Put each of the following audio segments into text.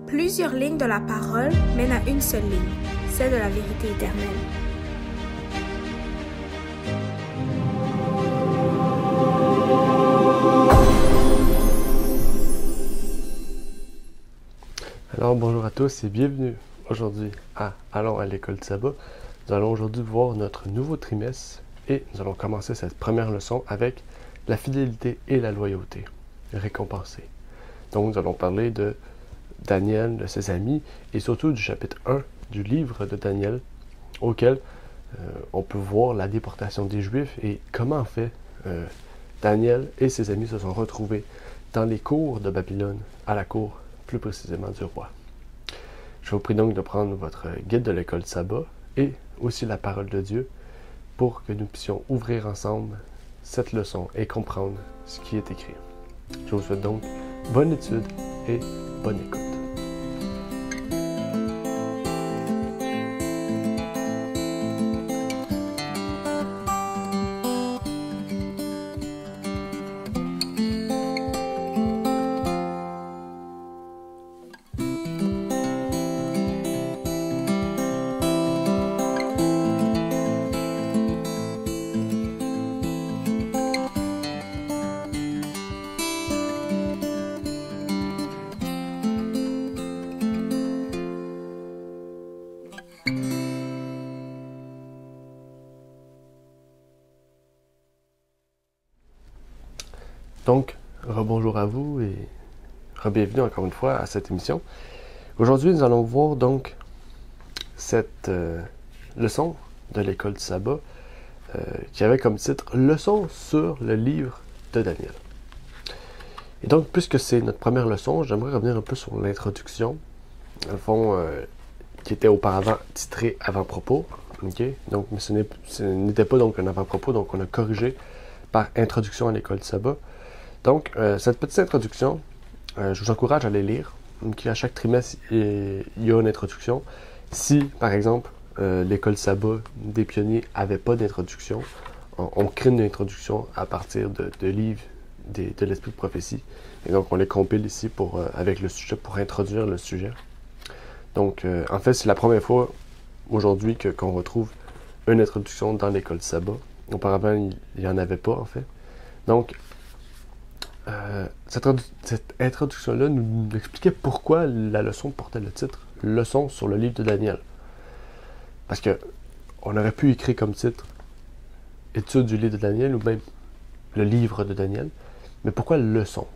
Plusieurs lignes de la parole mènent à une seule ligne, celle de la vérité éternelle. Alors bonjour à tous et bienvenue aujourd'hui à Allons à l'école de Sabbat. Nous allons aujourd'hui voir notre nouveau trimestre et nous allons commencer cette première leçon avec la fidélité et la loyauté récompensée. Donc nous allons parler de Daniel, de ses amis et surtout du chapitre 1 du livre de Daniel auquel on peut voir la déportation des Juifs et comment en fait Daniel et ses amis se sont retrouvés dans les cours de Babylone, à la cour plus précisément du roi. Je vous prie donc de prendre votre guide de l'école de Sabbat et aussi la parole de Dieu pour que nous puissions ouvrir ensemble cette leçon et comprendre ce qui est écrit. Je vous souhaite donc bonne étude et bonne écoute. Donc, rebonjour à vous et re-bienvenue encore une fois à cette émission. Aujourd'hui, nous allons voir donc cette leçon de l'école du sabbat qui avait comme titre « Leçon sur le livre de Daniel ». Et donc, puisque c'est notre première leçon, j'aimerais revenir un peu sur l'introduction, dans le fond, qui était auparavant titrée « Avant-propos ». Okay? Donc, mais ce n'était pas donc un avant-propos, donc on a corrigé par « Introduction à l'école du sabbat ». Donc, cette petite introduction, je vous encourage à les lire. Donc, à chaque trimestre, il y a une introduction. Si, par exemple, l'école Sabbat des pionniers n'avait pas d'introduction, on crée une introduction à partir de livres de l'Esprit de prophétie. Et donc, on les compile ici avec le sujet pour introduire le sujet. Donc, en fait, c'est la première fois aujourd'hui qu'on retrouve une introduction dans l'école Sabbat. Auparavant, il n'y en avait pas, en fait. Donc, cette introduction-là nous expliquait pourquoi la leçon portait le titre « Leçon sur le livre de Daniel ». Parce que on aurait pu écrire comme titre « Étude du livre de Daniel » ou même « Le livre de Daniel ». Mais pourquoi « leçon » ?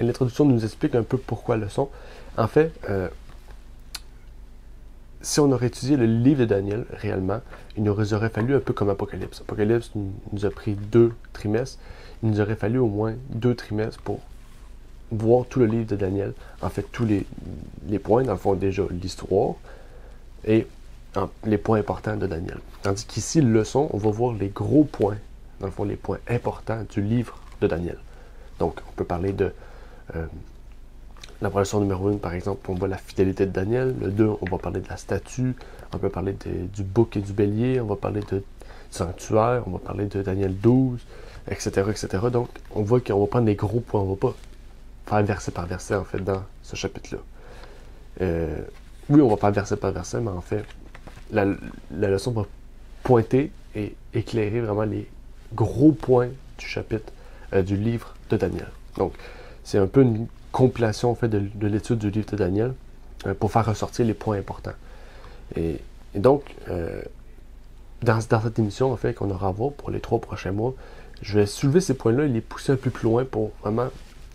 Et l'introduction nous explique un peu pourquoi « leçon ». En fait, si on aurait étudié le livre de Daniel réellement, il nous aurait fallu un peu comme Apocalypse. Apocalypse nous a pris 2 trimestres. Il nous aurait fallu au moins 2 trimestres pour voir tout le livre de Daniel. En fait, tous les points, dans le fond, déjà l'histoire et les points importants de Daniel. Tandis qu'ici, leçon, on va voir les gros points, dans le fond, les points importants du livre de Daniel. Donc, on peut parler de la leçon numéro 1, par exemple, on voit la fidélité de Daniel. Le 2, on va parler de la statue. On peut parler du bouc et du bélier. On va parler du sanctuaire. On va parler de Daniel 12, etc., etc. Donc, on voit qu'on va prendre les gros points. On ne va pas faire verset par verset, en fait, dans ce chapitre-là. Oui, on va faire verset par verset, mais en fait, la leçon va pointer et éclairer vraiment les gros points du chapitre, du livre de Daniel. Donc, c'est un peu une compilation, en fait, de l'étude du livre de Daniel pour faire ressortir les points importants. Et donc, dans cette émission, en fait, qu'on aura à voir pour les 3 prochains mois, je vais soulever ces points-là et les pousser un peu plus loin pour vraiment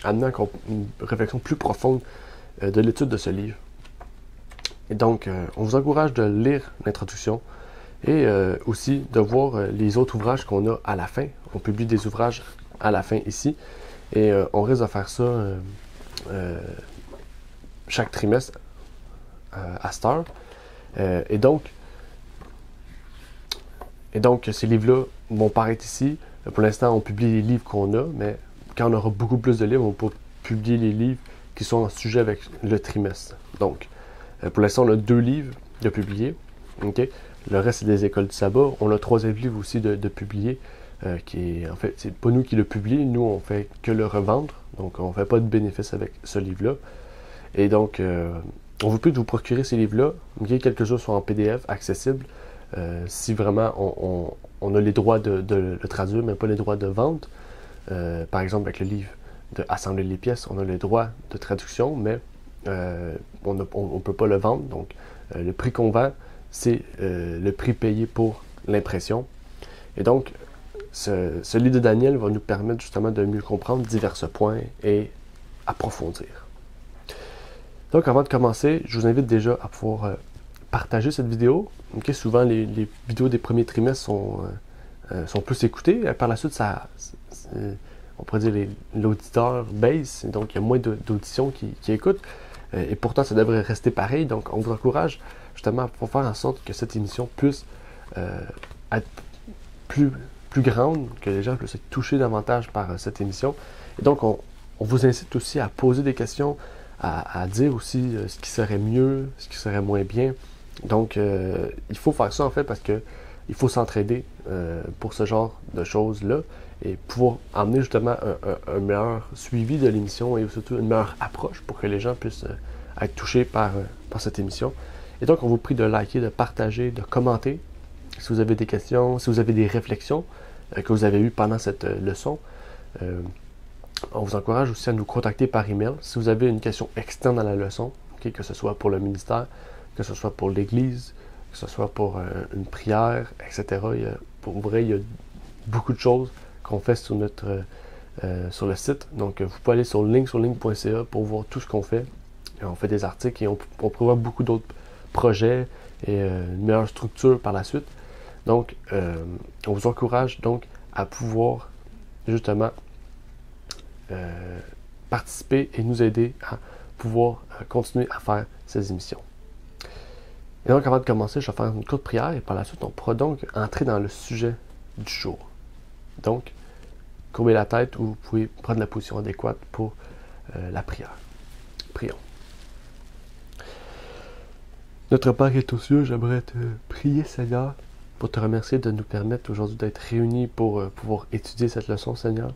amener encore une réflexion plus profonde de l'étude de ce livre. Et donc, on vous encourage de lire l'introduction et aussi de voir les autres ouvrages qu'on a à la fin. On publie des ouvrages à la fin ici et on risque de faire ça chaque trimestre à cette heure. Et donc, ces livres-là vont paraître ici. Pour l'instant, on publie les livres qu'on a, mais quand on aura beaucoup plus de livres, on va publier les livres qui sont en sujet avec le trimestre. Donc, pour l'instant, on a 2 livres de publier. Okay? Le reste, c'est des écoles du sabbat. On a 3e livre aussi de publier, qui est, en fait, c'est pas nous qui le publions. Nous, on fait que le revendre. Donc, on ne fait pas de bénéfice avec ce livre-là. Et donc, on veut plus de vous procurer ces livres-là. Okay? Quelques-uns sont en PDF, accessibles. Si vraiment on a les droits de le traduire, mais pas les droits de vente. Par exemple, avec le livre de Assembler les pièces, on a les droits de traduction, mais on ne peut pas le vendre. Donc, le prix qu'on vend, c'est le prix payé pour l'impression. Et donc, ce livre de Daniel va nous permettre justement de mieux comprendre divers points et approfondir. Donc, avant de commencer, je vous invite déjà à pouvoir partager cette vidéo. Okay? Souvent, les vidéos des premiers trimestres sont plus écoutées. Par la suite, on pourrait dire l'auditeur baisse, donc il y a moins d'auditions qui écoutent. Et pourtant, ça devrait rester pareil. Donc, on vous encourage justement pour faire en sorte que cette émission puisse être plus grande, que les gens puissent être touchés davantage par cette émission. Et donc, on vous incite aussi à poser des questions, à dire aussi ce qui serait mieux, ce qui serait moins bien. Donc, il faut faire ça en fait parce que il faut s'entraider pour ce genre de choses-là et pouvoir amener justement un meilleur suivi de l'émission et surtout une meilleure approche pour que les gens puissent être touchés par cette émission. Et donc, on vous prie de liker, de partager, de commenter si vous avez des questions, si vous avez des réflexions que vous avez eues pendant cette leçon. On vous encourage aussi à nous contacter par email si vous avez une question externe à la leçon, okay, que ce soit pour le ministère, que ce soit pour l'Église, que ce soit pour une prière, etc. Pour vrai, il y a beaucoup de choses qu'on fait sur sur le site. Donc, vous pouvez aller sur ligne.ca pour voir tout ce qu'on fait. Et on fait des articles et on prévoit beaucoup d'autres projets et une meilleure structure par la suite. Donc, on vous encourage donc à pouvoir justement participer et nous aider à pouvoir continuer à faire ces émissions. Et donc, avant de commencer, je vais faire une courte prière et par la suite, on pourra donc entrer dans le sujet du jour. Donc, courbez la tête ou vous pouvez prendre la position adéquate pour la prière. Prions. Notre Père qui est aux cieux, j'aimerais te prier, Seigneur, pour te remercier de nous permettre aujourd'hui d'être réunis pour pouvoir étudier cette leçon, Seigneur.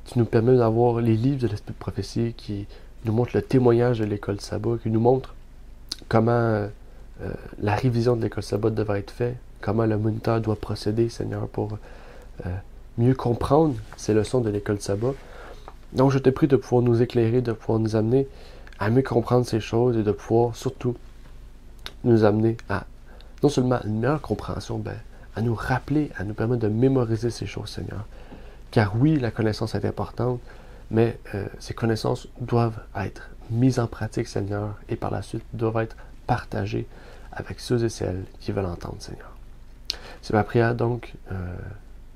Tu nous permets d'avoir les livres de l'Esprit de prophétie qui nous montrent le témoignage de l'école Sabbat, qui nous montrent comment la révision de l'école Sabbat devrait être faite, comment le moniteur doit procéder, Seigneur, pour mieux comprendre ces leçons de l'école Sabbat. Donc, je te prie de pouvoir nous éclairer, de pouvoir nous amener à mieux comprendre ces choses et de pouvoir surtout nous amener à non seulement une meilleure compréhension, à nous rappeler, à nous permettre de mémoriser ces choses, Seigneur. Car oui, la connaissance est importante, mais ces connaissances doivent être mises en pratique, Seigneur, et par la suite doivent être partagées avec ceux et celles qui veulent entendre, Seigneur. C'est ma prière donc,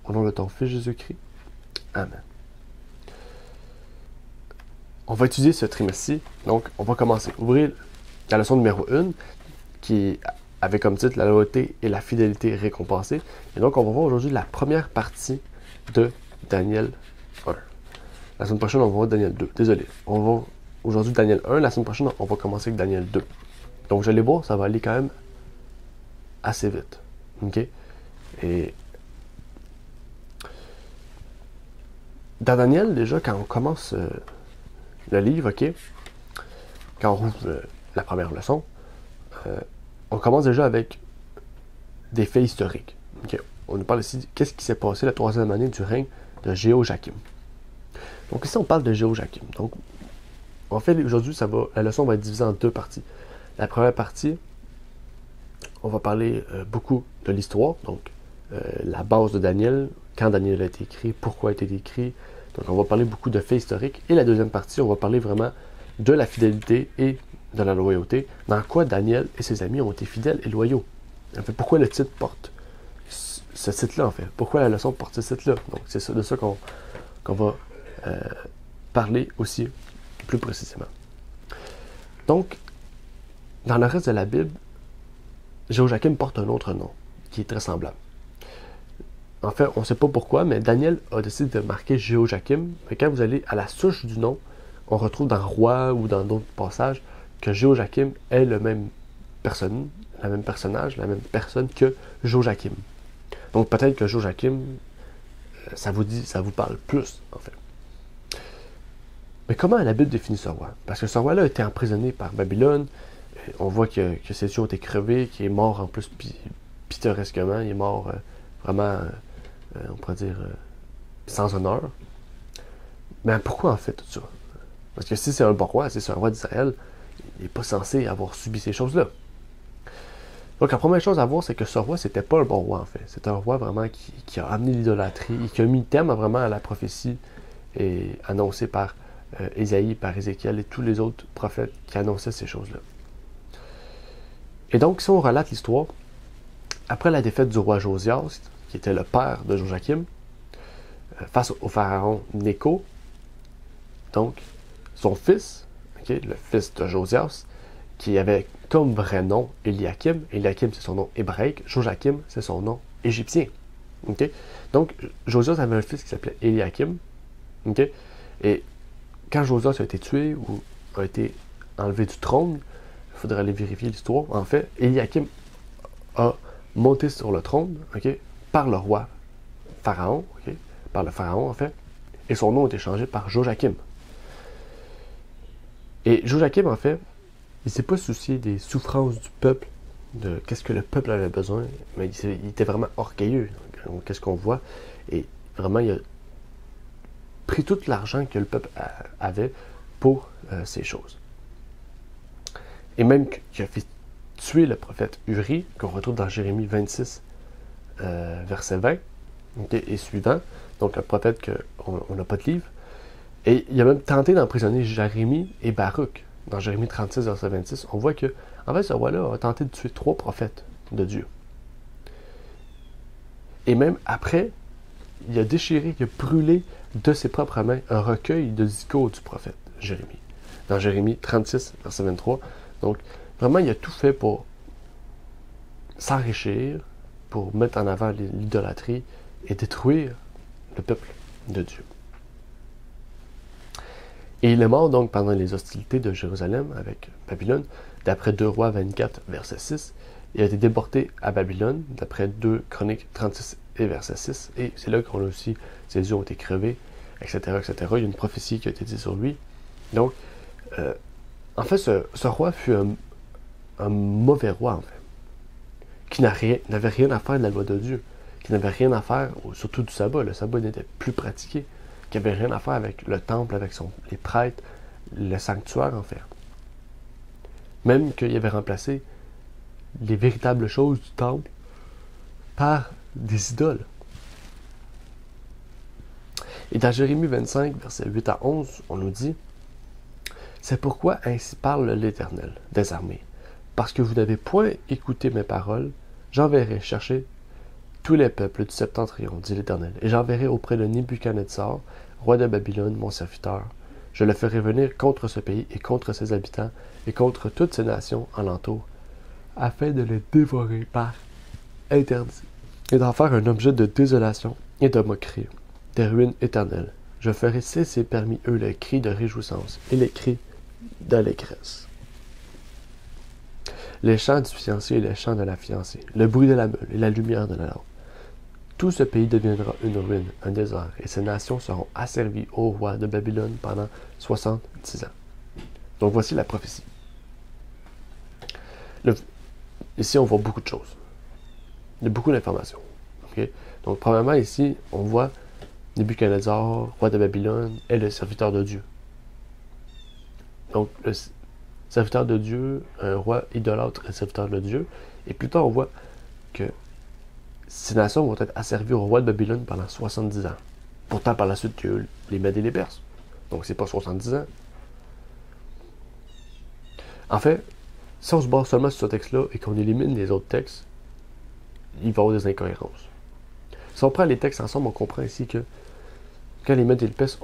au nom de ton Fils Jésus-Christ. Amen. On va étudier ce trimestre-ci, donc on va commencer. Ouvrir la leçon numéro 1, qui avait comme titre « La loyauté et la fidélité récompensée ». Et donc, on va voir aujourd'hui la première partie de Daniel 1. La semaine prochaine, on va voir Daniel 2. Désolé. On va voir aujourd'hui Daniel 1. La semaine prochaine, on va commencer avec Daniel 2. Donc, vous allez voir, ça va aller quand même assez vite. OK? Et dans Daniel, déjà, quand on commence le livre, OK? Quand on rouvre la première leçon, on commence déjà avec des faits historiques. Okay. On nous parle ici de qu'est-ce qui s'est passé la 3e année du règne de Jéhojakim. Donc ici, on parle de Jéhojakim. Donc, en fait, aujourd'hui, la leçon va être divisée en deux parties. La première partie, on va parler beaucoup de l'histoire, donc la base de Daniel, quand Daniel a été écrit, pourquoi a été écrit. Donc, on va parler beaucoup de faits historiques. Et la deuxième partie, on va parler vraiment de la fidélité et de la loyauté, dans quoi Daniel et ses amis ont été fidèles et loyaux. En fait, pourquoi le titre porte ce titre-là, en fait? Pourquoi la leçon porte ce titre-là? Donc, c'est de ça qu'on va parler aussi plus précisément. Donc, dans le reste de la Bible, Jéhojakim porte un autre nom, qui est très semblable. En fait, on ne sait pas pourquoi, mais Daniel a décidé de marquer Jéhojakim. Mais quand vous allez à la souche du nom, on retrouve dans Roi ou dans d'autres passages que Jéhojakim est le même personne, la même personnage, la même personne que Joachim. Donc peut-être que Joachim, ça vous parle plus, en fait. Mais comment la Bible définit ce roi? Parce que ce roi-là a été emprisonné par Babylone. On voit que ses yeux ont été crevés, qu'il est mort en plus pittoresquement. Il est mort vraiment, on pourrait dire, sans honneur. Mais pourquoi en fait tout ça? Parce que si c'est un bon roi, si c'est un roi d'Israël, il n'est pas censé avoir subi ces choses-là. Donc la première chose à voir, c'est que ce roi, c'était pas un bon roi en fait. C'est un roi vraiment qui a amené l'idolâtrie et qui a mis terme vraiment à la prophétie et annoncée par Ésaïe, par Ézéchiel et tous les autres prophètes qui annonçaient ces choses-là. Et donc, si on relate l'histoire, après la défaite du roi Josias, qui était le père de Joachim, face au pharaon Nécho, donc son fils, le fils de Josias, qui avait comme vrai nom Eliakim. Eliakim, c'est son nom hébraïque. Joachim, c'est son nom égyptien. Okay? Donc, Josias avait un fils qui s'appelait Eliakim. Okay? Et quand Josias a été tué ou a été enlevé du trône, il faudrait aller vérifier l'histoire. En fait, Eliakim a monté sur le trône par le roi Pharaon, par le Pharaon en fait, et son nom a été changé par Joachim. Et Joachim, en fait, il ne s'est pas soucié des souffrances du peuple, de qu'est-ce que le peuple avait besoin, mais il était vraiment orgueilleux, qu'est-ce qu'on voit, et vraiment, il a pris tout l'argent que le peuple avait pour ces choses. Et même qu'il a fait tuer le prophète Uri, qu'on retrouve dans Jérémie 26, verset 20, et suivant, donc un prophète qu'on n'a pas de livre, et il a même tenté d'emprisonner Jérémie et Baruch. Dans Jérémie 36, verset 26, on voit que, en fait, ce roi-là a tenté de tuer 3 prophètes de Dieu. Et même après, il a déchiré, il a brûlé de ses propres mains un recueil de discours du prophète Jérémie. Dans Jérémie 36, verset 23. Donc, vraiment, il a tout fait pour s'enrichir, pour mettre en avant l'idolâtrie et détruire le peuple de Dieu. Et il est mort donc pendant les hostilités de Jérusalem avec Babylone, d'après 2 Rois 24, verset 6. Il a été déporté à Babylone, d'après 2 Chroniques 36 et verset 6. Et c'est là qu'on a aussi, ses yeux ont été crevés, etc., etc. Il y a une prophétie qui a été dite sur lui. Donc, en fait, ce roi fut un mauvais roi, en fait, qui n'avait rien à faire de la loi de Dieu, qui n'avait rien à faire, surtout du sabbat. Le sabbat n'était plus pratiqué, qui n'avait rien à faire avec le temple, avec les prêtres, le sanctuaire, en fait. Même qu'il avait remplacé les véritables choses du temple par des idoles. Et dans Jérémie 25, versets 8 à 11, on nous dit « C'est pourquoi ainsi parle l'Éternel des armées. Parce que vous n'avez point écouté mes paroles, j'enverrai chercher tous les peuples du septentrion, dit l'Éternel, et j'enverrai auprès de Nebuchadnezzar, roi de Babylone, mon serviteur. Je le ferai venir contre ce pays et contre ses habitants et contre toutes ces nations alentour, afin de les dévorer par interdit, et d'en faire un objet de désolation et de moquerie, des ruines éternelles. Je ferai cesser parmi eux les cris de réjouissance et les cris d'allégresse. Les chants du fiancé et les chants de la fiancée, le bruit de la meule et la lumière de la lampe. Tout ce pays deviendra une ruine, un désert, et ces nations seront asservies au roi de Babylone pendant 70 ans. Donc voici la prophétie. Ici, on voit beaucoup de choses. Il y a beaucoup d'informations. Okay? Donc, premièrement, ici, on voit Nebuchadnezzar, roi de Babylone, est le serviteur de Dieu. Donc, le serviteur de Dieu, un roi idolâtre est le serviteur de Dieu. Et plus tard, on voit que ces nations vont être asservies au roi de Babylone pendant 70 ans. Pourtant, par la suite, il y a eu les Mèdes et les Perses. Donc, c'est pas 70 ans. En fait, si on se base seulement sur ce texte-là et qu'on élimine les autres textes, il va y avoir des incohérences. Si on prend les textes ensemble, on comprend ici que quand les Mèdes et les Perses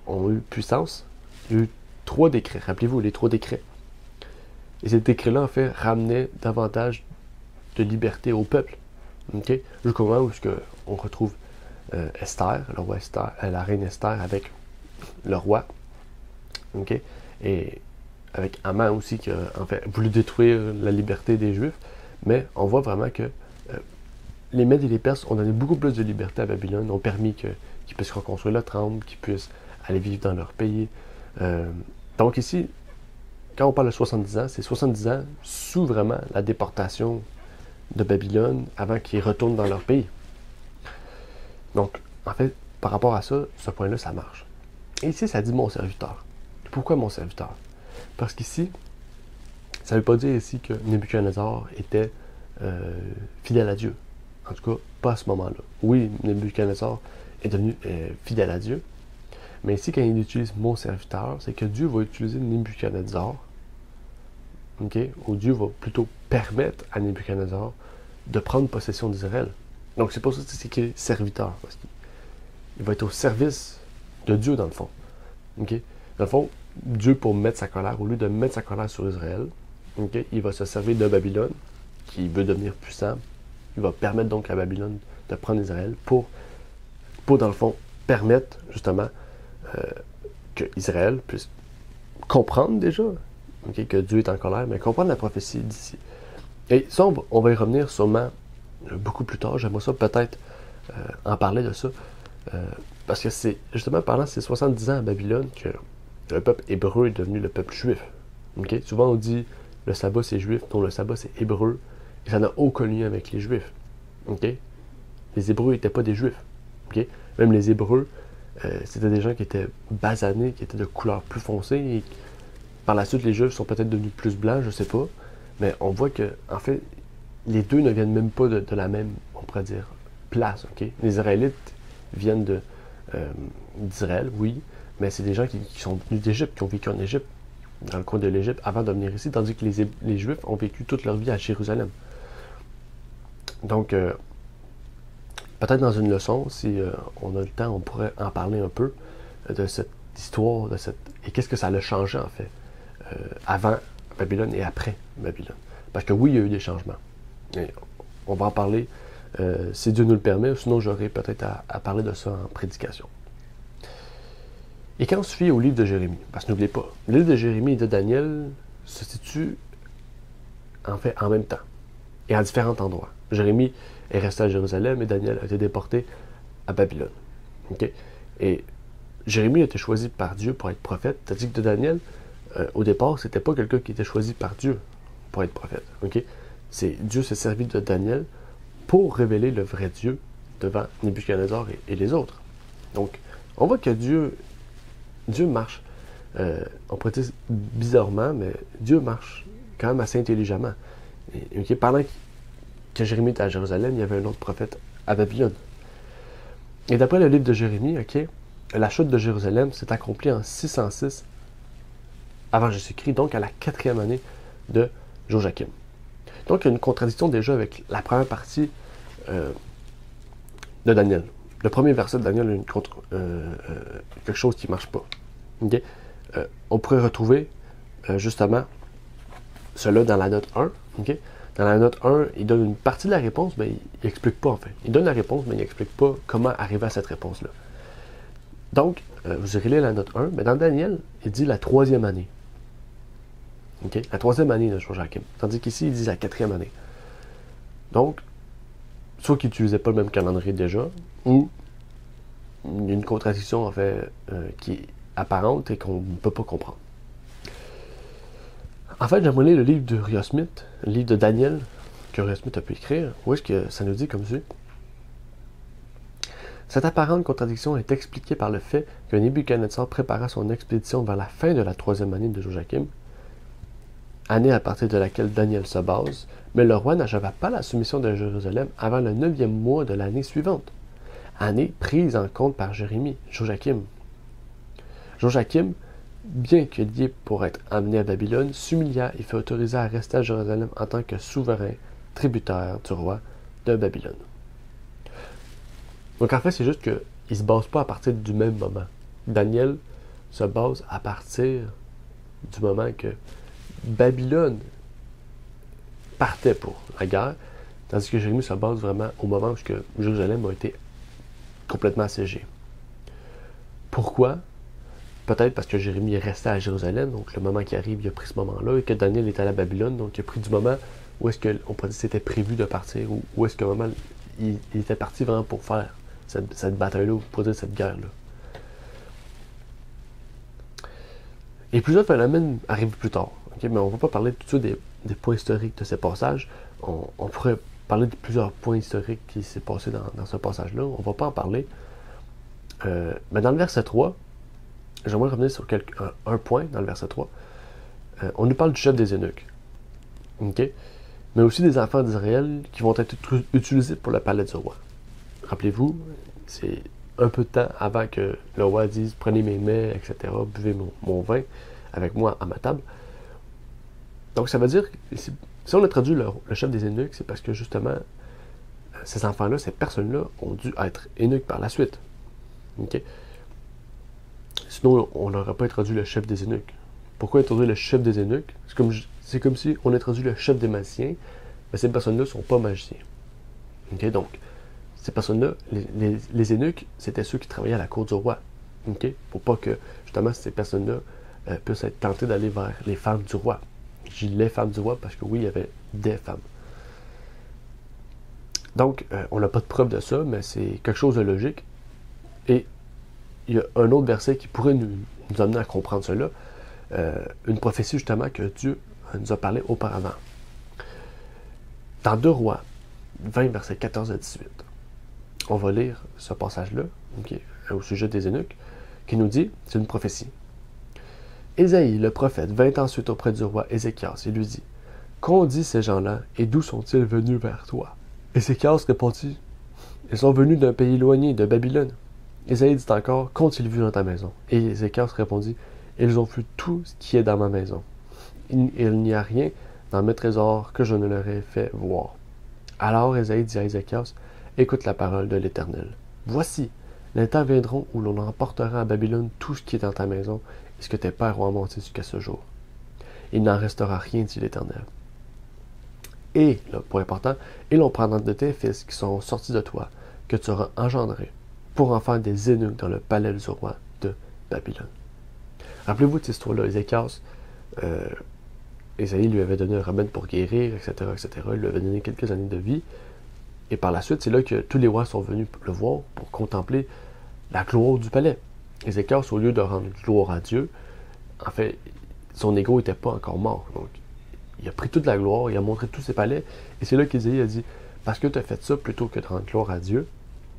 ont eu puissance, il y a eu 3 décrets. Rappelez-vous, les 3 décrets. Et ces décrets-là, en fait, ramenaient davantage de liberté au peuple. Okay? Jusqu'au moment où on retrouve Esther, le roi Esther, la reine Esther avec le roi. Okay? Et avec Haman aussi qui a en fait voulu détruire la liberté des Juifs. Mais on voit vraiment que les Mèdes et les Perses ont donné beaucoup plus de liberté à Babylone, ont permis qu'ils puissent reconstruire le temple, qu'ils puissent aller vivre dans leur pays, Donc ici, quand on parle de 70 ans, c'est 70 ans sous vraiment la déportation de Babylone avant qu'ils retournent dans leur pays. Donc, en fait, par rapport à ça, ce point-là, ça marche. Et ici, ça dit mon serviteur. Pourquoi mon serviteur? Parce qu'ici, ça ne veut pas dire ici que Nebuchadnezzar était fidèle à Dieu. En tout cas, pas à ce moment-là. Oui, Nebuchadnezzar est devenu fidèle à Dieu, mais ici, quand il utilise mon serviteur, c'est que Dieu va utiliser Nebuchadnezzar, ou Dieu va plutôt permettre à Nebuchadnezzar de prendre possession d'Israël. Donc, c'est pour ça que c'est écrit serviteur, parce qu'il va être au service de Dieu, dans le fond. Dans le fond, Dieu, pour mettre sa colère, au lieu de mettre sa colère sur Israël, il va se servir de Babylone, qui veut devenir puissant. Il va permettre donc à Babylone de prendre Israël pour dans le fond, permettre justement que Israël puisse comprendre déjà que Dieu est en colère, mais comprendre la prophétie d'ici. Et ça, on va y revenir sûrement beaucoup plus tard. J'aimerais ça peut-être en parler de ça. Parce que c'est justement pendant ces 70 ans à Babylone que le peuple hébreu est devenu le peuple juif. Souvent on dit le sabbat c'est juif, non, le sabbat c'est hébreu, et ça n'a aucun lien avec les juifs. Les Hébreux n'étaient pas des juifs. Même les Hébreux, c'était des gens qui étaient basanés, qui étaient de couleur plus foncée, et par la suite les Juifs sont peut-être devenus plus blancs, je ne sais pas, mais on voit que, en fait, les deux ne viennent même pas de la même, on pourrait dire, place. Les Israélites viennent d'Israël, oui, mais c'est des gens qui sont venus d'Égypte, qui ont vécu en Égypte, dans le coin de l'Égypte, avant de venir ici, tandis que les Juifs ont vécu toute leur vie à Jérusalem. Donc, peut-être dans une leçon, si on a le temps, on pourrait en parler un peu de cette histoire, et qu'est-ce que ça a changé en fait, avant Babylone et après Babylone. Parce que oui, il y a eu des changements. Et on va en parler si Dieu nous le permet, sinon j'aurai peut-être à parler de ça en prédication. Et quand on se fie au livre de Jérémie, parce que n'oubliez pas, le livre de Jérémie et de Daniel se situent en fait en même temps et à différents endroits. Jérémie est resté à Jérusalem et Daniel a été déporté à Babylone. Et Jérémie a été choisi par Dieu pour être prophète, tandis que de Daniel, au départ, c'était pas quelqu'un qui était choisi par Dieu pour être prophète. Dieu s'est servi de Daniel pour révéler le vrai Dieu devant Nebuchadnezzar et les autres. Donc, on voit que Dieu marche, on pourrait dire bizarrement, mais Dieu marche quand même assez intelligemment. Pendant que Jérémie était à Jérusalem, il y avait un autre prophète à Babylone. Et d'après le livre de Jérémie, la chute de Jérusalem s'est accomplie en 606 avant Jésus-Christ, donc à la 4e année de Joachim. Donc il y a une contradiction déjà avec la première partie de Daniel. Le premier verset de Daniel a quelque chose qui ne marche pas. On pourrait retrouver justement cela dans la note 1. Dans la note 1, il donne une partie de la réponse, mais il n'explique pas en fait. Il donne la réponse, mais il n'explique pas comment arriver à cette réponse-là. Donc, vous irez lire la note 1, mais dans Daniel, il dit la 3e année. La 3e année de Joachim. Tandis qu'ici, il dit la 4e année. Donc, soit qu'il n'utilisait pas le même calendrier déjà, ou il y a une contradiction en fait qui est apparente et qu'on ne peut pas comprendre. En fait, j'aimerais lire le livre de Uriah Smith, le livre de Daniel, que Uriah Smith a pu écrire. Où est-ce que ça nous dit comme suit? Cette apparente contradiction est expliquée par le fait que Nebuchadnezzar prépara son expédition vers la fin de la 3e année de Joachim, année à partir de laquelle Daniel se base, mais le roi n'acheva pas la soumission de Jérusalem avant le 9e mois de l'année suivante, année prise en compte par Jérémie, Joachim. Joachim, bien que lié pour être amené à Babylone, s'humilia et fut autorisé à rester à Jérusalem en tant que souverain tributaire du roi de Babylone. Donc en fait, c'est juste qu'il ne se base pas à partir du même moment. Daniel se base à partir du moment que Babylone partait pour la guerre, tandis que Jérémie se base vraiment au moment où Jérusalem a été complètement assiégée. Pourquoi? Peut-être parce que Jérémie est resté à Jérusalem, donc le moment qui arrive, il a pris ce moment-là, et que Daniel est allé à Babylone, donc il a pris du moment où est-ce qu'on pourrait dire que c'était prévu de partir, ou où est-ce qu'à un moment, il était parti vraiment pour faire cette bataille-là, ou pour dire cette guerre-là. Et plusieurs phénomènes arrivent plus tard. Okay? Mais on ne va pas parler tout de suite des points historiques de ces passages. On pourrait parler de plusieurs points historiques qui s'est passé dans ce passage-là. On ne va pas en parler. Mais dans le verset 3, j'aimerais revenir sur un point dans le verset 3. On nous parle du chef des eunuques. Okay? Mais aussi des enfants d'Israël qui vont être utilisés pour le palais du roi. Rappelez-vous, c'est un peu de temps avant que le roi dise « Prenez mes mets, etc., buvez mon vin avec moi à ma table ». Donc ça veut dire, si on a traduit le chef des eunuques, c'est parce que justement, ces enfants-là, ces personnes-là, ont dû être eunuques par la suite. Okay? Sinon, on n'aurait pas introduit le chef des eunuques. Pourquoi introduire le chef des eunuques? C'est comme si on introduit le chef des magiciens, mais ces personnes-là ne sont pas magiciens. Okay? Donc, ces personnes-là, les eunuques, c'était ceux qui travaillaient à la cour du roi. Okay? Pour pas que, justement, ces personnes-là puissent être tentées d'aller vers les femmes du roi. Je dis les femmes du roi parce que oui, il y avait des femmes. Donc, on n'a pas de preuve de ça, mais c'est quelque chose de logique. Et il y a un autre verset qui pourrait nous amener à comprendre cela. Une prophétie justement que Dieu nous a parlé auparavant. Dans 2 Rois 20, versets 14 à 18, on va lire ce passage-là, okay, au sujet des eunuques, qui nous dit, c'est une prophétie. Ésaïe, le prophète, vint ensuite auprès du roi Ézéchias et lui dit, « Qu'ont dit ces gens-là, et d'où sont-ils venus vers toi? » Ézéchias répondit, « Ils sont venus d'un pays éloigné, de Babylone. » Ésaïe dit encore, « Qu'ont-ils vu dans ta maison? » Et Ézéchias répondit, « Ils ont vu tout ce qui est dans ma maison. Il n'y a rien dans mes trésors que je ne leur ai fait voir. » Alors Ésaïe dit à Ézéchias, « Écoute la parole de l'Éternel. Voici, les temps viendront où l'on emportera à Babylone tout ce qui est dans ta maison, et ce que tes pères ont menti jusqu'à ce jour. Il n'en restera rien, dit l'Éternel. Et, le point important, et l'on prendra de tes fils qui sont sortis de toi, que tu auras engendrés, pour en faire des eunuques dans le palais du roi de Babylone. » Rappelez-vous de cette histoire-là, Ésaïe lui avait donné un remède pour guérir, etc., etc. Il lui avait donné quelques années de vie. Et par la suite, c'est là que tous les rois sont venus le voir pour contempler la gloire du palais. Ézéchias, au lieu de rendre gloire à Dieu, en fait, son ego n'était pas encore mort. Donc, il a pris toute la gloire, il a montré tous ses palais. Et c'est là qu'Ésaïe a dit, parce que tu as fait ça plutôt que de rendre gloire à Dieu,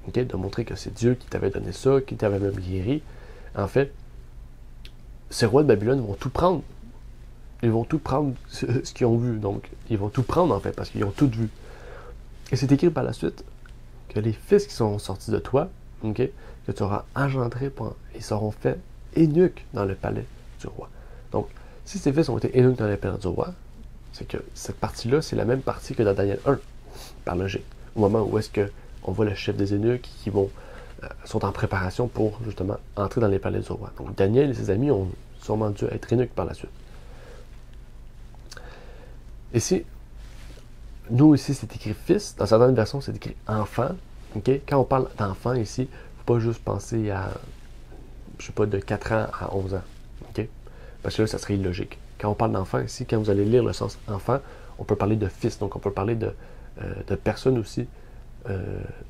okay, de montrer que c'est Dieu qui t'avait donné ça, qui t'avait même guéri, en fait, ces rois de Babylone vont tout prendre. Ils vont tout prendre ce qu'ils ont vu. Donc, ils vont tout prendre, en fait, parce qu'ils ont tout vu. Et c'est écrit par la suite que les fils qui sont sortis de toi, okay, que tu auras engendrés, ils seront faits eunuques dans le palais du roi. Donc, si ces fils ont été eunuques dans le palais du roi, c'est que cette partie-là, c'est la même partie que dans Daniel 1, par logique. Au moment où est-ce qu'on voit le chef des eunuques qui sont en préparation pour, justement, entrer dans les palais du roi. Donc, Daniel et ses amis ont sûrement dû être eunuques par la suite. Ici, nous ici, c'est écrit fils. Dans certaines versions, c'est écrit enfant. Okay? Quand on parle d'enfant ici, il ne faut pas juste penser à, je sais pas, de 4 ans à 11 ans. Okay? Parce que là, ça serait illogique. Quand on parle d'enfant ici, quand vous allez lire le sens enfant, on peut parler de fils. Donc, on peut parler de personnes aussi,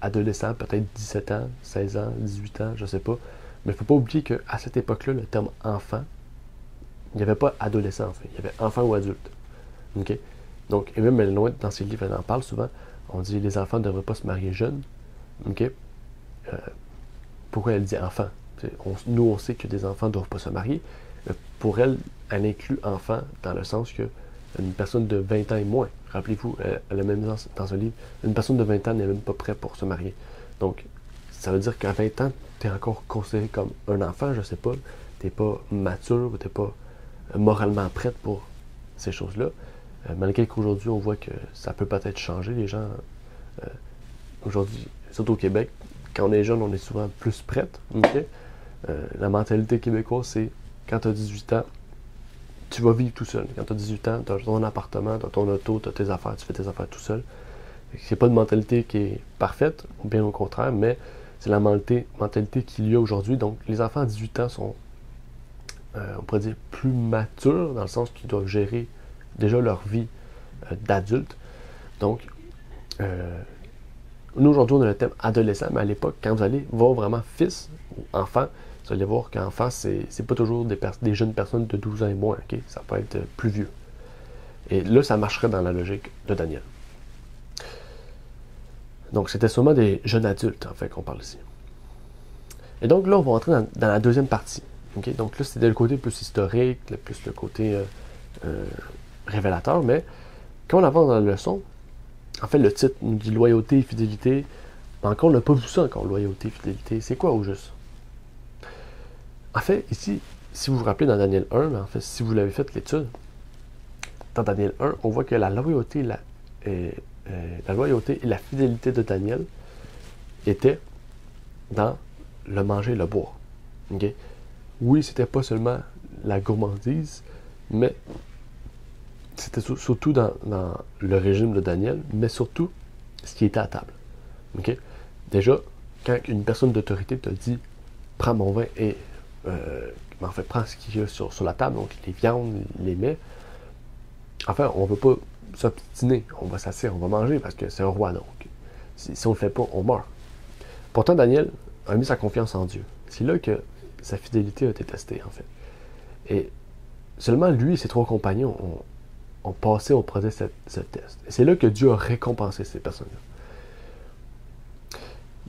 adolescents, peut-être 17 ans, 16 ans, 18 ans, je ne sais pas. Mais il ne faut pas oublier qu'à cette époque-là, le terme enfant, il n'y avait pas adolescent, en fait. Il y avait enfant ou adulte. Okay? Donc, et même loin dans ses livres, elle en parle souvent. On dit les enfants ne devraient pas se marier jeunes. Okay? Pourquoi elle dit enfant? Nous, on sait que des enfants ne doivent pas se marier. Pour elle, elle inclut enfant dans le sens que une personne de 20 ans et moins. Rappelez-vous, elle a même dans un livre, une personne de 20 ans n'est même pas prête pour se marier. Donc, ça veut dire qu'à 20 ans, tu es encore considéré comme un enfant, je ne sais pas. Tu n'es pas mature, tu n'es pas moralement prête pour ces choses-là. Malgré qu'aujourd'hui, on voit que ça peut peut-être changer. Les gens, aujourd'hui, surtout au Québec, quand on est jeune, on est souvent plus prête. Okay? La mentalité québécoise, c'est quand tu as 18 ans, tu vas vivre tout seul. Quand tu as 18 ans, tu as ton appartement, tu as ton auto, tu as tes affaires, tu fais tes affaires tout seul. C'est pas une mentalité qui est parfaite, bien au contraire, mais c'est la mentalité qu'il y a aujourd'hui. Donc, les enfants à 18 ans sont, on pourrait dire, plus matures, dans le sens qu'ils doivent gérer déjà leur vie d'adulte. Donc, nous, aujourd'hui, on a le thème adolescent, mais à l'époque, quand vous allez voir vraiment fils ou enfant, Vous allez voir qu'en face, c'est pas toujours des jeunes personnes de 12 ans et moins, ok? Ça peut être plus vieux. Et là, ça marcherait dans la logique de Daniel. Donc, c'était sûrement des jeunes adultes, en fait, qu'on parle ici. Et donc, là, on va entrer dans la deuxième partie. Okay? Donc, là, c'était le côté plus historique, plus le côté révélateur, mais quand on avance dans la leçon, en fait, le titre nous dit loyauté et fidélité. Mais encore, on n'a pas vu ça encore, loyauté et fidélité. C'est quoi au juste? En fait, ici, si vous vous rappelez dans Daniel 1, mais en fait, si vous l'avez fait l'étude, dans Daniel 1, on voit que la loyauté et la fidélité de Daniel étaient dans le manger et le boire. Okay? Oui, c'était pas seulement la gourmandise, mais c'était surtout dans le régime de Daniel, mais surtout ce qui était à table. Okay? Déjà, quand une personne d'autorité te dit « prends mon vin » et en fait, prends ce qu'il y a sur la table, donc les viandes, les mets, enfin, on ne veut pas s'obstiner, on va s'asseoir, on va manger parce que c'est un roi, donc si on ne le fait pas, on meurt. Pourtant, Daniel a mis sa confiance en Dieu. C'est là que sa fidélité a été testée, en fait. Et seulement lui et ses 3 compagnons ont passé au procès ce test. Et c'est là que Dieu a récompensé ces personnes-là.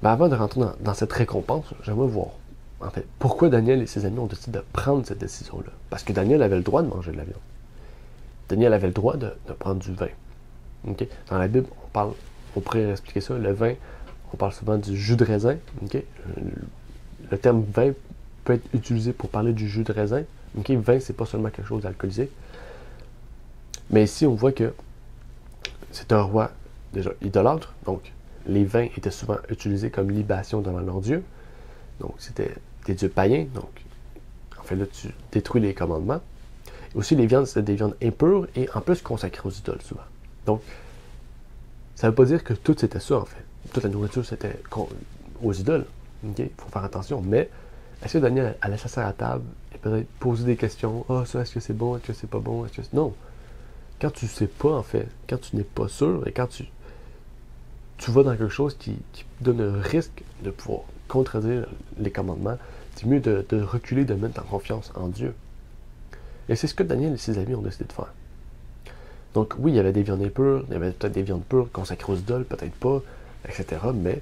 Mais avant de rentrer dans cette récompense, j'aimerais voir, en fait, pourquoi Daniel et ses amis ont décidé de prendre cette décision-là. Parce que Daniel avait le droit de manger de la viande. Daniel avait le droit de prendre du vin. Okay? Dans la Bible, on pourrait expliquer ça, le vin, on parle souvent du jus de raisin. Okay? Le terme vin peut être utilisé pour parler du jus de raisin. Okay? Vin, c'est pas seulement quelque chose d'alcoolisé. Mais ici, on voit que c'est un roi déjà idolâtre, donc les vins étaient souvent utilisés comme libation devant leur Dieu. Donc, c'était des dieux païens. Donc, en fait, là, tu détruis les commandements. Et aussi, les viandes, c'était des viandes impures et en plus consacrées aux idoles, souvent. Donc, ça ne veut pas dire que tout c'était ça, en fait. Toute la nourriture, c'était aux idoles. Il faut faire attention. Mais, est-ce que Daniel allait s'asseoir à la table et peut-être poser des questions? Ah, ça, est-ce que c'est bon? Est-ce que c'est pas bon? Non. Quand tu ne sais pas, en fait, quand tu n'es pas sûr et quand tu vas dans quelque chose qui donne un risque de pouvoir contredire les commandements, c'est mieux de reculer, de mettre en confiance en Dieu. Et c'est ce que Daniel et ses amis ont décidé de faire. Donc oui, il y avait des viandes impures, il y avait peut-être des viandes pures consacrées aux idoles, peut-être pas, etc. Mais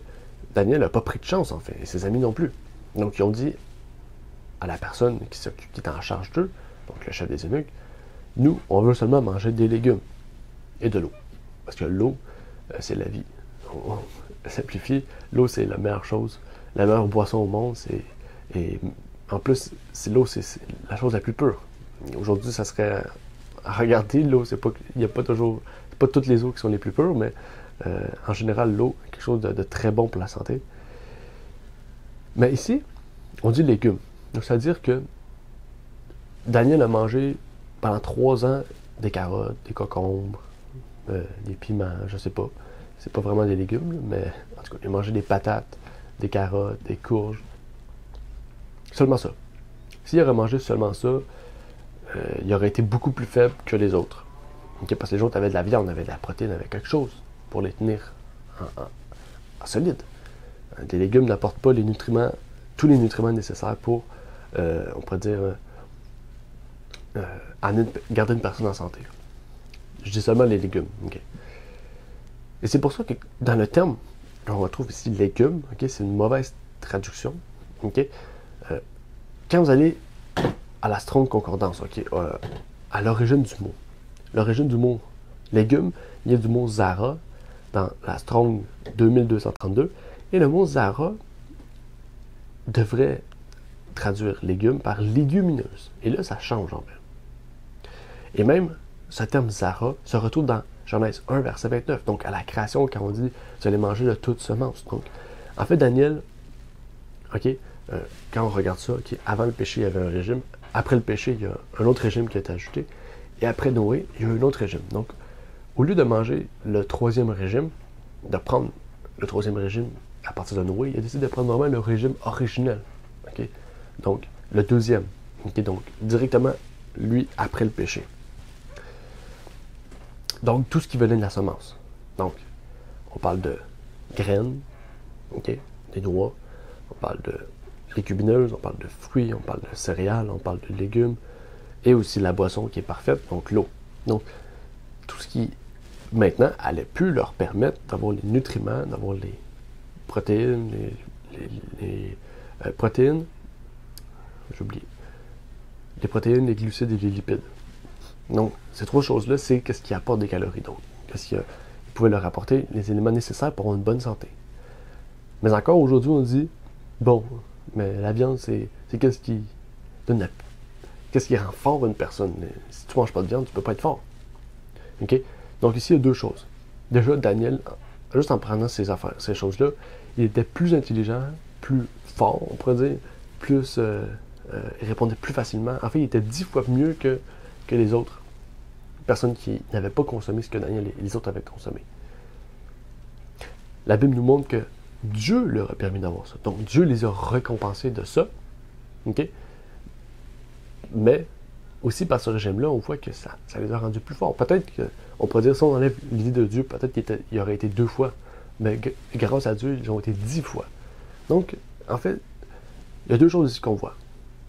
Daniel n'a pas pris de chance, en fait, et ses amis non plus. Donc ils ont dit à la personne qui est en charge d'eux, donc le chef des eunuques, nous, on veut seulement manger des légumes et de l'eau. Parce que l'eau, c'est la vie. On simplifie, l'eau, c'est la meilleure chose, la meilleure boisson au monde. Et en plus, l'eau, c'est la chose la plus pure. Aujourd'hui, ça serait à regarder, l'eau, il n'y a pas toujours, c'est pas toutes les eaux qui sont les plus pures, mais en général, l'eau est quelque chose de très bon pour la santé. Mais ici, on dit légumes. Donc, ça veut dire que Daniel a mangé pendant 3 ans des carottes, des concombres, des piments, je sais pas. C'est pas vraiment des légumes, mais en tout cas, il a mangé des patates, des carottes, des courges. Seulement ça. S'il aurait mangé seulement ça, il aurait été beaucoup plus faible que les autres. Okay? Parce que les autres avaient de la viande, avaient de la protéine, avaient quelque chose pour les tenir en solide. Les légumes n'apportent pas les nutriments, tous les nutriments nécessaires pour, on pourrait dire, garder une personne en santé. Je dis seulement les légumes. Okay? Et c'est pour ça que dans le terme, on retrouve ici légumes, okay? C'est une mauvaise traduction. Okay? Quand vous allez à la Strong Concordance, okay? À l'origine du mot légumes, il y a du mot Zara dans la Strong 2232, et le mot Zara devrait traduire légumes par légumineuse. Et là, ça change en fait. Et même, ce terme Zara se retrouve dans Genèse 1, verset 29. Donc, à la création, quand on dit « vous allez manger de toute semence ». Donc, en fait, Daniel, quand on regarde ça, avant le péché, il y avait un régime. Après le péché, il y a un autre régime qui a été ajouté. Et après Noé, il y a un autre régime. Donc, au lieu de manger le 3e régime, de prendre le 3e régime à partir de Noé, il a décidé de prendre vraiment le régime originel. Okay? Donc, le 2e. Okay? Donc, directement, lui, après le péché. Donc, tout ce qui venait de la semence. Donc, on parle de graines, okay? Des noix, on parle de légumineuses, on parle de fruits, on parle de céréales, on parle de légumes, et aussi la boisson qui est parfaite, donc l'eau. Donc, tout ce qui, maintenant, allait plus leur permettre d'avoir les nutriments, d'avoir les protéines, les protéines, j'ai oublié, les protéines, les glucides et les lipides. Donc, ces trois choses-là, c'est qu'est-ce qui apporte des calories. Donc, qu'est-ce qui pouvait leur apporter les éléments nécessaires pour avoir une bonne santé. Mais encore aujourd'hui, on dit, bon, mais la viande, c'est qu'est-ce qui donne qu'est-ce qui rend fort une personne. Si tu ne manges pas de viande, tu ne peux pas être fort. OK? Donc ici, il y a deux choses. Déjà, Daniel, juste en prenant ces choses-là, il était plus intelligent, plus fort, on pourrait dire, plus, il répondait plus facilement. En fait, il était 10 fois mieux que les autres personnes qui n'avaient pas consommé ce que Daniel et les autres avaient consommé. La Bible nous montre que Dieu leur a permis d'avoir ça. Donc, Dieu les a récompensés de ça. OK? Mais, aussi par ce régime-là, on voit que ça les a rendus plus forts. Peut-être qu'on pourrait dire, si on enlève l'idée de Dieu, peut-être qu'il aurait été 2 fois. Mais grâce à Dieu, ils ont été 10 fois. Donc, en fait, il y a 2 choses ici qu'on voit.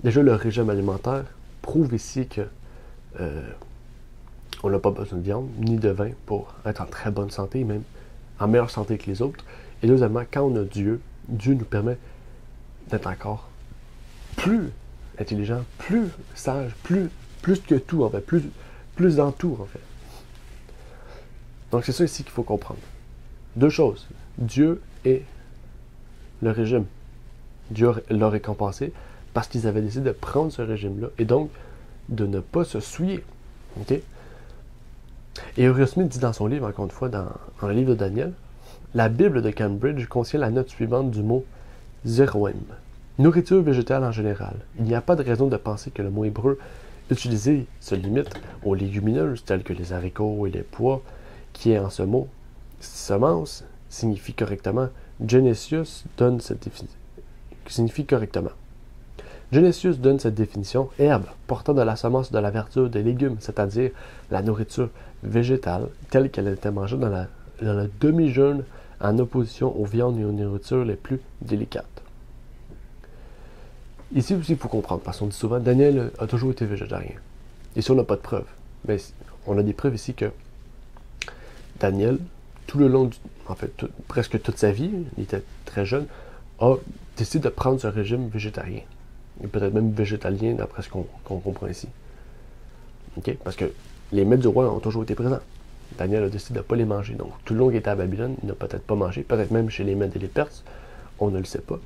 Déjà, le régime alimentaire prouve ici que on n'a pas besoin de viande ni de vin pour être en très bonne santé, même en meilleure santé que les autres. Et deuxièmement, quand on a Dieu, Dieu nous permet d'être encore plus intelligent, plus sage, plus que tout, en fait, plus dans tout, en fait. Donc c'est ça ici qu'il faut comprendre. 2 choses, Dieu et le régime. Dieu l'a récompensé parce qu'ils avaient décidé de prendre ce régime-là et donc de ne pas se souiller. OK? Et Eurosmith dit dans son livre, encore une fois, dans le livre de Daniel, la Bible de Cambridge contient la note suivante du mot Zeroim. Nourriture végétale en général. Il n'y a pas de raison de penser que le mot hébreu utilisé se limite aux légumineuses telles que les haricots et les pois, qui est en ce mot semence signifie correctement. Genesius donne cette définition. Signifie correctement. Genesius donne cette définition herbe portant de la semence de la verdure des légumes, c'est-à-dire la nourriture végétale telle qu'elle était mangée dans le demi-jeûne en opposition aux viandes et aux nourritures les plus délicates. Ici aussi, il faut comprendre, parce qu'on dit souvent, Daniel a toujours été végétarien. Ici, on n'a pas de preuves. Mais on a des preuves ici que Daniel, tout le long, presque toute sa vie, il était très jeune, a décidé de prendre ce régime végétarien. Et peut-être même végétalien, d'après ce qu'on comprend ici. Okay? Parce que les mets du roi ont toujours été présents. Daniel a décidé de ne pas les manger. Donc, tout le long qu'il était à Babylone, il n'a peut-être pas mangé. Peut-être même chez les Mèdes et les Perses, on ne le sait pas.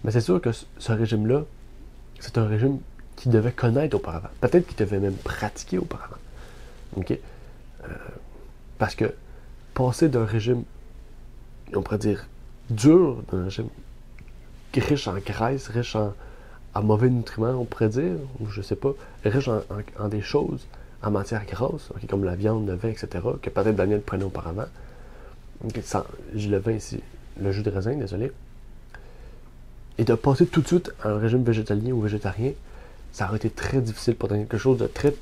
Mais c'est sûr que ce régime-là, c'est un régime qu'il devait connaître auparavant. Peut-être qu'il devait même pratiquer auparavant. OK? Parce que passer d'un régime, on pourrait dire, dur, d'un régime riche en graisse, riche en mauvais nutriments, on pourrait dire, ou je sais pas, riche en des choses, en matière grasse, okay, comme la viande, le vin, etc., que peut-être Daniel prenait auparavant. Okay, j'ai le vin ici, le jus de raisin, désolé. Et de passer tout de suite à un régime végétalien ou végétarien, ça aurait été très difficile pour Daniel. Quelque chose de très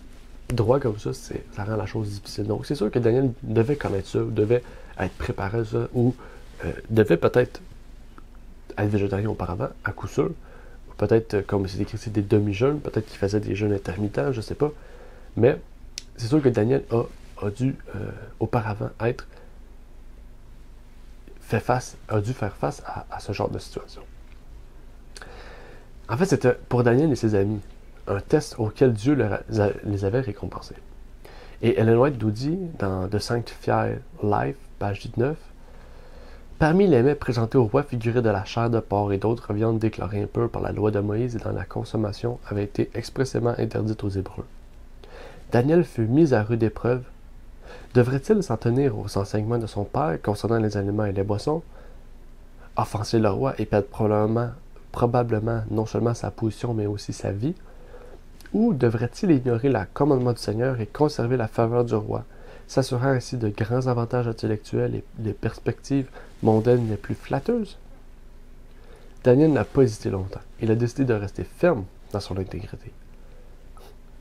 droit comme ça, ça rend la chose difficile. Donc c'est sûr que Daniel devait connaître ça, devait être préparé à ça, ou devait peut-être être végétarien auparavant, à coup sûr. Peut-être, comme c'est écrit, c'est des demi-jeûnes, peut-être qu'il faisait des jeûnes intermittents, je ne sais pas. Mais c'est sûr que Daniel a dû auparavant a dû faire face à ce genre de situation. En fait, c'était pour Daniel et ses amis un test auquel Dieu les avait récompensés. Et Ellen White nous dit, dans The Sanctified Life, page 19, parmi les mets présentés au roi figuraient de la chair de porc et d'autres viandes déclarées impures par la loi de Moïse et dont la consommation avait été expressément interdite aux Hébreux. Daniel fut mis à rude épreuve. Devrait-il s'en tenir aux enseignements de son père concernant les aliments et les boissons, offenser le roi et perdre probablement non seulement sa position mais aussi sa vie, ou devrait-il ignorer le commandement du Seigneur et conserver la faveur du roi, s'assurant ainsi de grands avantages intellectuels et des perspectives mondaines les plus flatteuses? Daniel n'a pas hésité longtemps. Il a décidé de rester ferme dans son intégrité.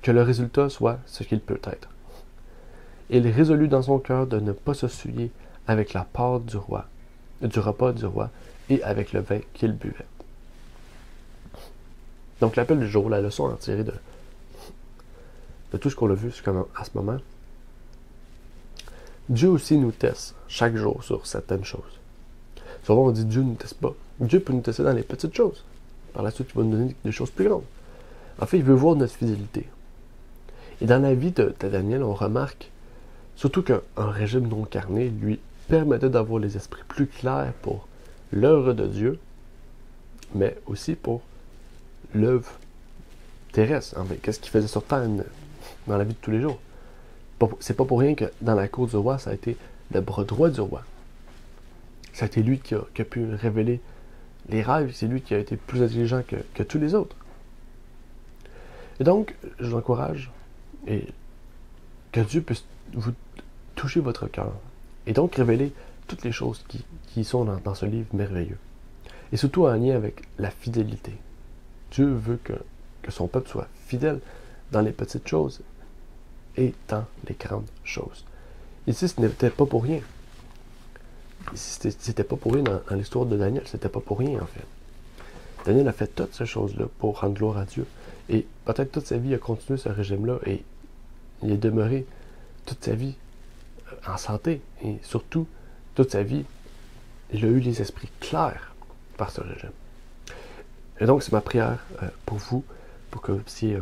Que le résultat soit ce qu'il peut être. Il résolut dans son cœur de ne pas se souiller avec la part du repas du roi et avec le vin qu'il buvait. Donc l'appel du jour, la leçon à en tirer de tout ce qu'on a vu à ce moment, Dieu aussi nous teste chaque jour sur certaines choses. Souvent on dit Dieu ne nous teste pas. Dieu peut nous tester dans les petites choses. Par la suite, il va nous donner des choses plus grandes. En fait, il veut voir notre fidélité. Et dans la vie de Daniel, on remarque surtout qu'un régime non carné lui permettait d'avoir les esprits plus clairs pour l'œuvre de Dieu, mais aussi pour l'œuvre terrestre. En fait, qu'est-ce qu'il faisait sur terre dans la vie de tous les jours? C'est pas pour rien que dans la cour du roi, ça a été le bras droit du roi. Ça a été lui qui a pu révéler les rêves, c'est lui qui a été plus intelligent que tous les autres. Et donc, je vous encourage et que Dieu puisse vous toucher votre cœur et donc révéler toutes les choses qui sont dans ce livre merveilleux. Et surtout en lien avec la fidélité. Dieu veut que son peuple soit fidèle dans les petites choses et dans les grandes choses. Ici, ce n'était pas pour rien. C'était pas pour rien dans l'histoire de Daniel, c'était pas pour rien en fait. Daniel a fait toutes ces choses-là pour rendre gloire à Dieu. Et peut-être toute sa vie, il a continué ce régime-là et il est demeuré toute sa vie en santé. Et surtout, toute sa vie, il a eu les esprits clairs par ce régime. Et donc, c'est ma prière pour vous, pour que vous puissiez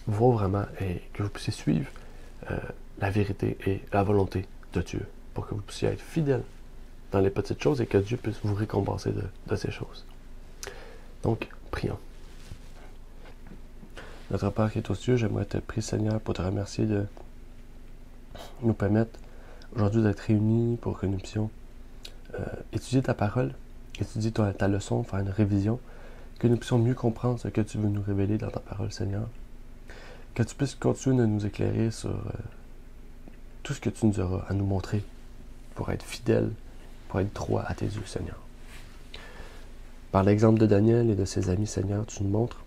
voir vraiment et que vous puissiez suivre la vérité et la volonté de Dieu, pour que vous puissiez être fidèle dans les petites choses et que Dieu puisse vous récompenser de ces choses. Donc, prions. Notre Père qui est aux cieux, j'aimerais te prier, Seigneur, pour te remercier de nous permettre aujourd'hui d'être réunis pour que nous puissions étudier ta parole, étudier ta leçon, faire une révision, que nous puissions mieux comprendre ce que tu veux nous révéler dans ta parole, Seigneur. Que tu puisses continuer de nous éclairer sur tout ce que tu nous auras à nous montrer pour être fidèle, pour être droit à tes yeux, Seigneur. Par l'exemple de Daniel et de ses amis, Seigneur, tu nous montres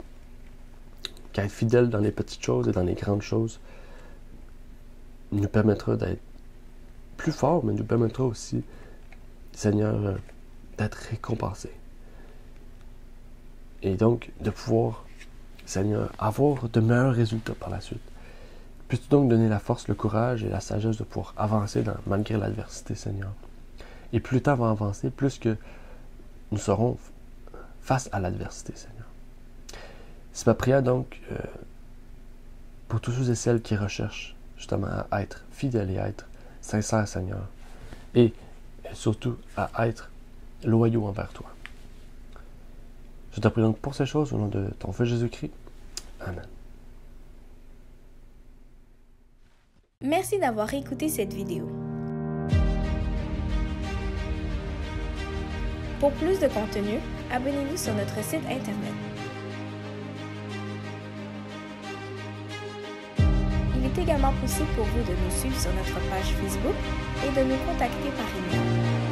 qu'être fidèle dans les petites choses et dans les grandes choses nous permettra d'être plus forts, mais nous permettra aussi, Seigneur, d'être récompensés. Et donc, de pouvoir, Seigneur, avoir de meilleurs résultats par la suite. Puisses-tu donc donner la force, le courage et la sagesse de pouvoir avancer malgré l'adversité, Seigneur. Et plus le temps va avancer, plus que nous serons face à l'adversité, Seigneur. C'est ma prière donc pour tous ceux et celles qui recherchent justement à être fidèles et à être sincères, Seigneur. Et surtout à être loyaux envers toi. Je te prie donc pour ces choses au nom de ton Fils Jésus-Christ. Amen. Merci d'avoir écouté cette vidéo. Pour plus de contenu, abonnez-vous sur notre site Internet. Il est également possible pour vous de nous suivre sur notre page Facebook et de nous contacter par email.